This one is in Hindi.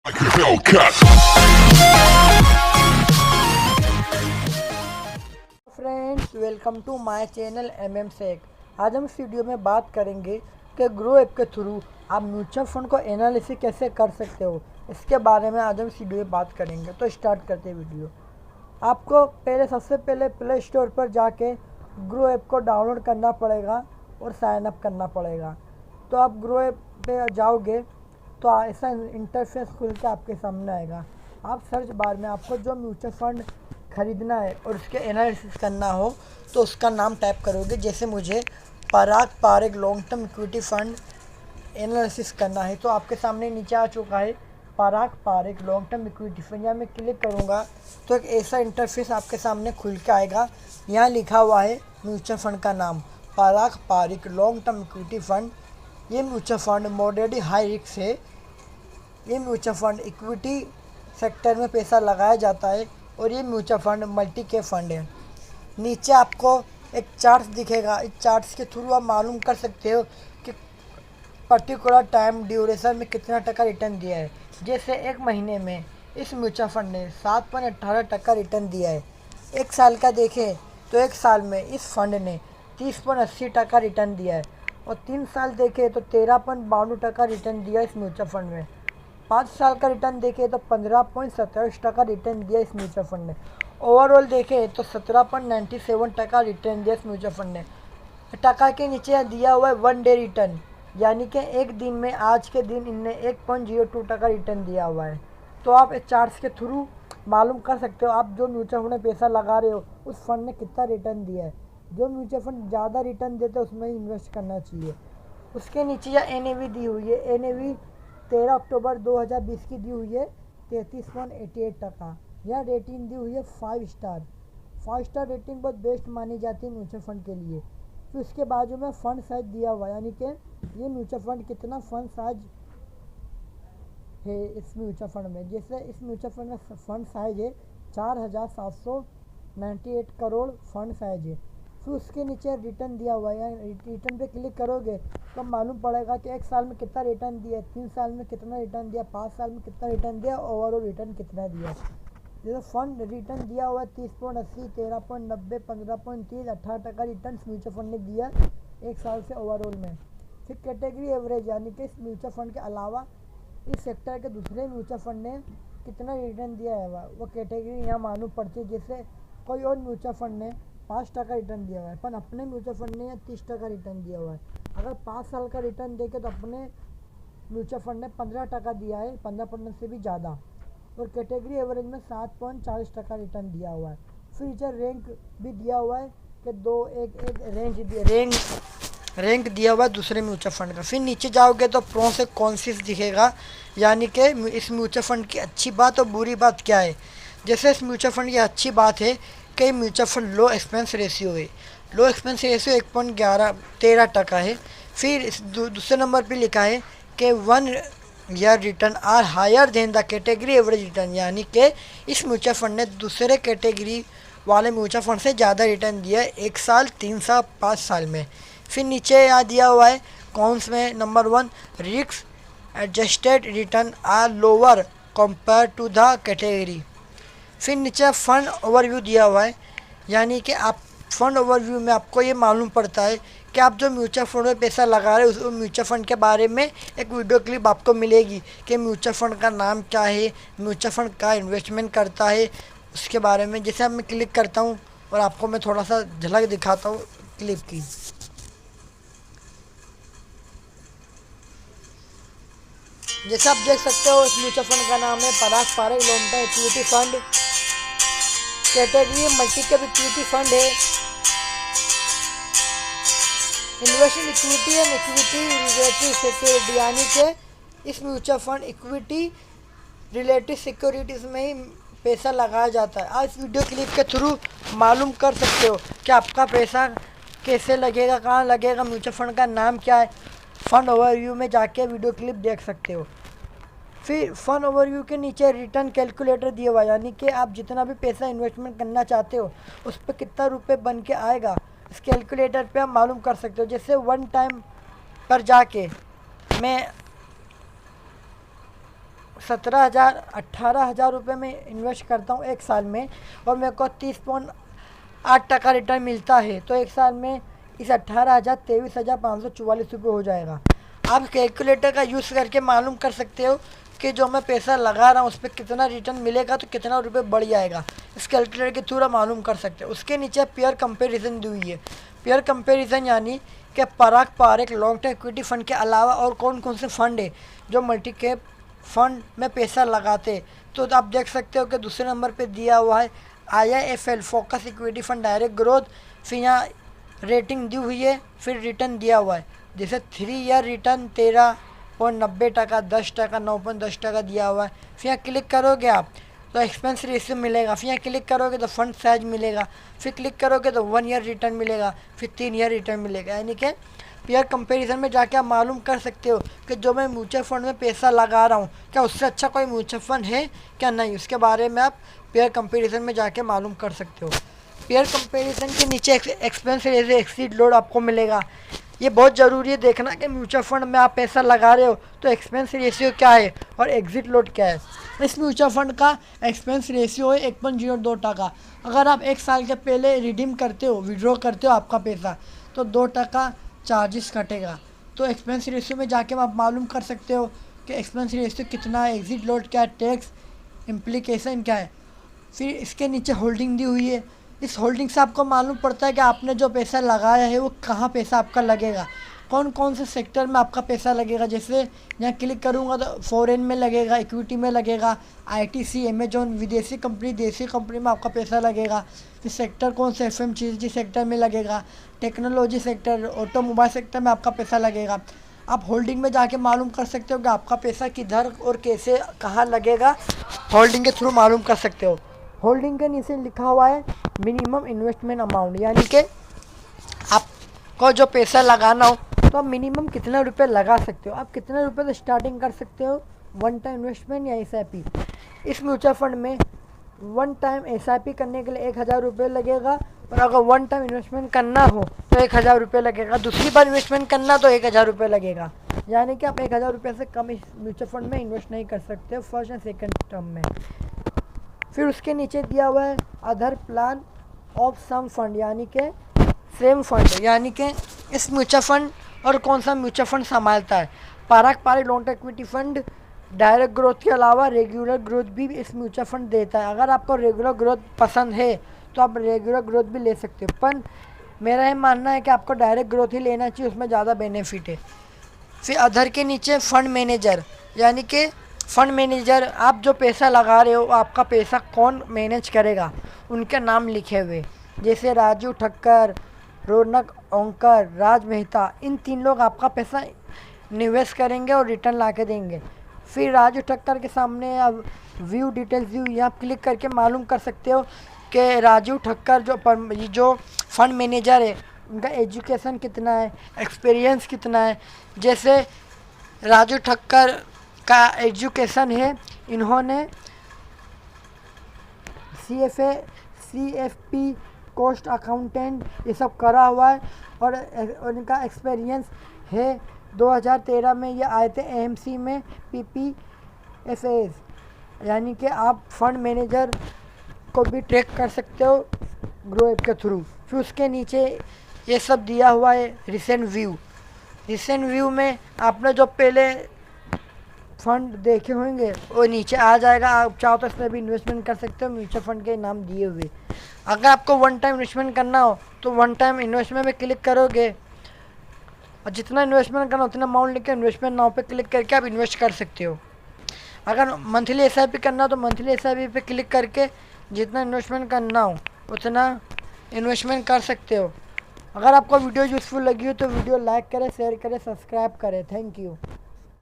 Friends, welcome to my channel MM सेक। आज हम इस वीडियो में बात करेंगे कि ग्रो ऐप के थ्रू आप म्यूचुअल फंड को एनालिसिस कैसे कर सकते हो। इसके बारे में आज हम इस वीडियो में बात करेंगे। तो स्टार्ट करते हैं वीडियो। आपको सबसे पहले प्ले स्टोर पर जाके ग्रो ऐप को डाउनलोड करना पड़ेगा और साइन अप करना पड़ेगा। तो आप ग्रो ऐप पे जाओगे तो ऐसा इंटरफेस खुल के आपके सामने आएगा। आप सर्च बार में आपको जो म्यूचुअल फंड ख़रीदना है और उसके एनालिसिस करना हो तो उसका नाम टाइप करोगे। जैसे मुझे Parag Parekh long term equity fund analysis करना है तो आपके सामने नीचे आ चुका है Parag Parekh long term equity fund. यहाँ मैं क्लिक करूँगा तो एक ऐसा इंटरफेस आपके सामने खुल के आएगा। यहाँ लिखा हुआ है म्यूचुअल फंड का नाम Parag Parekh long term equity fund. ये mutual fund moderately high risk है। ये म्यूचुअल फंड इक्विटी सेक्टर में पैसा लगाया जाता है और ये mutual fund multi cap fund है। नीचे आपको एक चार्ट दिखेगा। इस चार्ट्स के थ्रू आप मालूम कर सकते हो कि पर्टिकुलर टाइम ड्यूरेशन में कितना टका रिटर्न दिया है। जैसे एक महीने में इस म्यूचुअल फंड ने 7.18% रिटर्न दिया है। एक साल का देखें तो एक साल में इस फंड ने 30.80% रिटर्न दिया है और 3 साल देखें तो 13.92% रिटर्न दिया इस म्यूचुअल फंड में। 5 साल का रिटर्न देखें तो 15.27% रिटर्न दिया इस म्यूचुअल फंड ने। ओवरऑल देखें तो 17.97% रिटर्न दिया इस म्यूचुअल फंड ने। टका के नीचे दिया हुआ है 1 डे रिटर्न, यानी कि एक दिन में आज के दिन इनने 1.02% रिटर्न दिया हुआ है। तो आप इस चार्ट्स के थ्रू मालूम कर सकते हो आप जो म्यूचुअल फंड में पैसा लगा रहे हो उस फंड ने कितना रिटर्न दिया है। जो म्यूचुअल फंड ज़्यादा रिटर्न देते हैं उसमें ही इन्वेस्ट करना चाहिए। उसके नीचे यह NAV दी हुई है। NAV 13 अक्टूबर 2020 की दी हुई है 33.88%। यह रेटिंग दी हुई है 5 स्टार। 5 स्टार रेटिंग बहुत बेस्ट मानी जाती है म्यूचुअल फंड के लिए। फिर उसके बाजू में फ़ंड साइज दिया हुआ है, यानी कि ये म्यूचुअल फंड कितना फ़ंड साइज है इस म्यूचुअल फंड में। जैसे इस म्यूचुअल फंड में फ़ंड साइज है 4,798 करोड़ फ़ंड साइज है। फिर उसके नीचे रिटर्न दिया हुआ है। रिटर्न पे क्लिक करोगे तो मालूम पड़ेगा कि एक साल में कितना रिटर्न दिया, 3 साल में कितना रिटर्न दिया, 5 साल में कितना रिटर्न दिया, ओवरऑल रिटर्न कितना दिया। जैसे फंड रिटर्न दिया हुआ है 30.80, 13.90, 15.30, 18% रिटर्न म्यूचुअल फंड ने दिया एक साल से ओवरऑल में। फिर कैटेगरी एवरेज, यानी कि इस म्यूचुअल फंड के अलावा इस सेक्टर के दूसरे म्यूचुअल फंड ने कितना रिटर्न दिया है वो कैटेगरी यहाँ मालूम पड़ती है। जैसे कोई और म्यूचुअल फंड ने 5% रिटर्न दिया हुआ है पर अपने म्यूचुअल फंड ने 30% रिटर्न दिया हुआ है। अगर 5 साल का रिटर्न देखे तो अपने म्यूचुअल फंड ने 15% दिया है, 15% से भी ज़्यादा। और कैटेगरी एवरेज में 7.40% रिटर्न दिया हुआ है। फिर नीचे रैंक भी दिया हुआ है कि रैंक दिया हुआ है दूसरे म्यूचुअल फंड का। फिर नीचे जाओगे तो प्रो से कॉन्सिस दिखेगा, यानी कि इस म्यूचुअल फंड की अच्छी बात और बुरी बात क्या है। जैसे इस म्यूचुअल फंड की अच्छी बात है कि म्यूचुअल फंड लो एक्सपेंस रेशियो है। लो एक्सपेंस रेशियो 1.13% है। फिर इस दूसरे नंबर पे लिखा है कि 1 year return are higher than the category average return, यानी कि इस म्यूचुअल फंड ने दूसरे कैटेगरी वाले म्यूचुअल फंड से ज़्यादा रिटर्न दिया है 1 साल, 3 साल, 5 साल में। फिर नीचे यहाँ दिया हुआ है कौन्स में number 1 risk adjusted return are lower compare to the category. फिर नीचे फ़ंड ओवरव्यू दिया हुआ है, यानी कि आप फ़ंड ओवरव्यू में आपको ये मालूम पड़ता है कि आप जो म्यूचुअल फंड में पैसा लगा रहे हो उस म्यूचुअल फंड के बारे में एक वीडियो क्लिप आपको मिलेगी कि म्यूचुअल फंड का नाम क्या है, म्यूचुअल फंड का इन्वेस्टमेंट करता है, उसके बारे में। जैसे अब मैं क्लिक करता हूँ और आपको मैं थोड़ा सा झलक दिखाता हूँ क्लिप की। जैसे आप देख सकते हो इस म्यूचुअल फंड का नाम है Parag Parekh long term equity fund. Category multi cap equity fund है। Invest in equity and equity related security, यानी कि इस mutual fund equity related securities में ही पैसा लगाया जाता है। आप इस वीडियो क्लिप के थ्रू मालूम कर सकते हो कि आपका पैसा कैसे लगेगा, कहाँ लगेगा, म्यूचुअल फंड का नाम क्या है। फ़ंड ओवरव्यू में जाके वीडियो क्लिप देख सकते हो। फिर फ़ंड ओवरव्यू के नीचे रिटर्न कैलकुलेटर दिया हुआ है, यानी कि आप जितना भी पैसा इन्वेस्टमेंट करना चाहते हो उस पर कितना रुपए बन के आएगा इस कैलकुलेटर पे आप मालूम कर सकते हो। जैसे वन टाइम पर जाके मैं 18,000 रुपये में इन्वेस्ट करता हूँ एक साल में और मेरे को 30.8% रिटर्न मिलता है, तो एक साल में इस 18,000 23,544 रुपये हो जाएगा। आप कैलकुलेटर का यूज़ करके मालूम कर सकते हो कि जो मैं पैसा लगा रहा हूँ उस पर कितना रिटर्न मिलेगा, तो कितना रुपये बढ़ जाएगा। इस कैलकुलेटर के थ्रू मालूम कर सकते हो। उसके नीचे पेयर कंपैरिजन दी हुई है। पेयर कंपैरिजन यानी कि Parag Parekh long term equity fund के अलावा और कौन कौन से फंड है जो मल्टी कैप फंड में पैसा लगाते। तो आप देख सकते हो कि दूसरे नंबर पे दिया हुआ है IIFL focus equity fund direct growth. फिर यहाँ रेटिंग दी हुई है, फिर रिटर्न दिया हुआ है। जैसे 3 ईयर रिटर्न 13.90%, 10%, 9.10% दिया हुआ है। फिर यहाँ क्लिक करोगे आप तो एक्सपेंस रेशियो मिलेगा। फिर यहाँ क्लिक करोगे तो फंड साइज मिलेगा। फिर क्लिक करोगे तो 1 ईयर रिटर्न मिलेगा, फिर 3 ईयर रिटर्न मिलेगा। यानी कि पेयर कंपैरिजन में जाके आप मालूम कर सकते हो कि जो मैं म्यूचुअल फंड में पैसा लगा रहा हूँ क्या उससे अच्छा कोई म्यूचुअल फंड है क्या नहीं। उसके बारे में आप पेयर कंपैरिजन में जाके मालूम कर सकते हो। पेयर कंपैरिजन के नीचे एक्सपेंस रेशियो एक्सीड लोड आपको मिलेगा। ये बहुत ज़रूरी है देखना कि म्यूचुअल फंड में आप पैसा लगा रहे हो तो एक्सपेंस रेशियो क्या है और एग्जिट लोड क्या है। इस म्यूचुअल फंड का एक्सपेंस रेशियो है 1.02%। अगर आप एक साल के पहले रिडीम करते हो, विड्रॉ करते हो आपका पैसा, तो 2% चार्जेस कटेगा। तो एक्सपेंस रेशियो में जाके आप मालूम कर सकते हो कि एक्सपेंस रेशियो कितना है, एग्जिट लोड क्या है, टैक्स इम्प्लीकेशन क्या है। फिर इसके नीचे होल्डिंग दी हुई है। इस होल्डिंग से आपको मालूम पड़ता है कि आपने जो पैसा लगाया है वो कहाँ पैसा आपका लगेगा, कौन कौन से सेक्टर में आपका पैसा लगेगा। जैसे यहाँ क्लिक करूँगा तो फॉरेन में लगेगा, इक्विटी में लगेगा, ITC, अमेजोन, विदेशी कंपनी, देसी कंपनी में आपका पैसा लगेगा। फिर सेक्टर कौन से FMCG सेक्टर में लगेगा, टेक्नोलॉजी सेक्टर, ऑटोमोबाइल सेक्टर में आपका पैसा लगेगा। आप होल्डिंग में जाके मालूम कर सकते हो कि आपका पैसा किधर और कैसे कहाँ लगेगा, होल्डिंग के थ्रू मालूम कर सकते हो। होल्डिंग के नीचे लिखा हुआ है मिनिमम इन्वेस्टमेंट अमाउंट, यानी कि आपको जो पैसा लगाना हो तो आप मिनिमम कितने रुपए लगा सकते हो। आप कितने रुपए से स्टार्टिंग कर सकते हो, 1 टाइम इन्वेस्टमेंट या SIP। इस म्यूचुअल फंड में 1 टाइम SIP करने के लिए 1,000 रुपये लगेगा, और अगर 1 टाइम इन्वेस्टमेंट करना हो तो 1,000 रुपये लगेगा। दूसरी बार इन्वेस्टमेंट करना तो 1,000 रुपये लगेगा। यानी कि आप 1,000 रुपये से कम इस म्यूचुअल फंड में इन्वेस्ट नहीं कर सकते हो फर्स्ट एंड सेकेंड टर्म में। फिर उसके नीचे दिया हुआ है other plan of some fund, यानी कि सेम फंड, यानी कि इस म्यूचुअल फंड और कौन सा म्यूचुअल फंड संभालता है। Parag Parekh long term equity fund direct growth के अलावा रेगुलर ग्रोथ भी इस म्यूचुअल फंड देता है। अगर आपको रेगुलर ग्रोथ पसंद है तो आप रेगुलर ग्रोथ भी ले सकते हो, पर मेरा ये मानना है कि आपको डायरेक्ट ग्रोथ ही लेना चाहिए, उसमें ज़्यादा बेनिफिट है। फिर अदर के नीचे फंड मैनेजर, यानी कि फंड मैनेजर, आप जो पैसा लगा रहे हो आपका पैसा कौन मैनेज करेगा, उनके नाम लिखे हुए, जैसे राजू ठक्कर, रौनक ओंकर, राज मेहता। इन 3 लोग आपका पैसा निवेश करेंगे और रिटर्न ला के देंगे। फिर राजू ठक्कर के सामने अब व्यू डिटेल्स व्यू, यहाँ क्लिक करके मालूम कर सकते हो कि राजू ठक्कर जो फंड मैनेजर है उनका एजुकेशन कितना है, एक्सपीरियंस कितना है। जैसे राजू ठक्कर का एजुकेशन है, इन्होंने CFP कॉस्ट अकाउंटेंट ये सब करा हुआ है, और उनका एक्सपीरियंस है 2013 में ये आए थे AMC में PPFAs, यानी कि आप फंड मैनेजर को भी ट्रैक कर सकते हो ग्रो ऐप के थ्रू। फिर उसके नीचे ये सब दिया हुआ है रिसेंट व्यू में आपने जो पहले फंड देखे होंगे वो नीचे आ जाएगा। आप चाहो तो इसमें भी इन्वेस्टमेंट कर सकते हो म्यूचुअल फंड के नाम दिए हुए। अगर आपको 1 टाइम इन्वेस्टमेंट करना हो तो 1 टाइम इन्वेस्टमेंट में क्लिक करोगे और जितना इन्वेस्टमेंट करना उतना अमाउंट लेकर इन्वेस्टमेंट नाउ पे क्लिक करके आप इन्वेस्ट कर सकते हो। अगर मंथली SIP करना हो तो मंथली SIP पे क्लिक करके जितना इन्वेस्टमेंट करना हो उतना इन्वेस्टमेंट कर सकते हो। अगर आपको वीडियो यूज़फुल लगी हो तो वीडियो लाइक करें, शेयर करें, सब्सक्राइब करें। Thank you.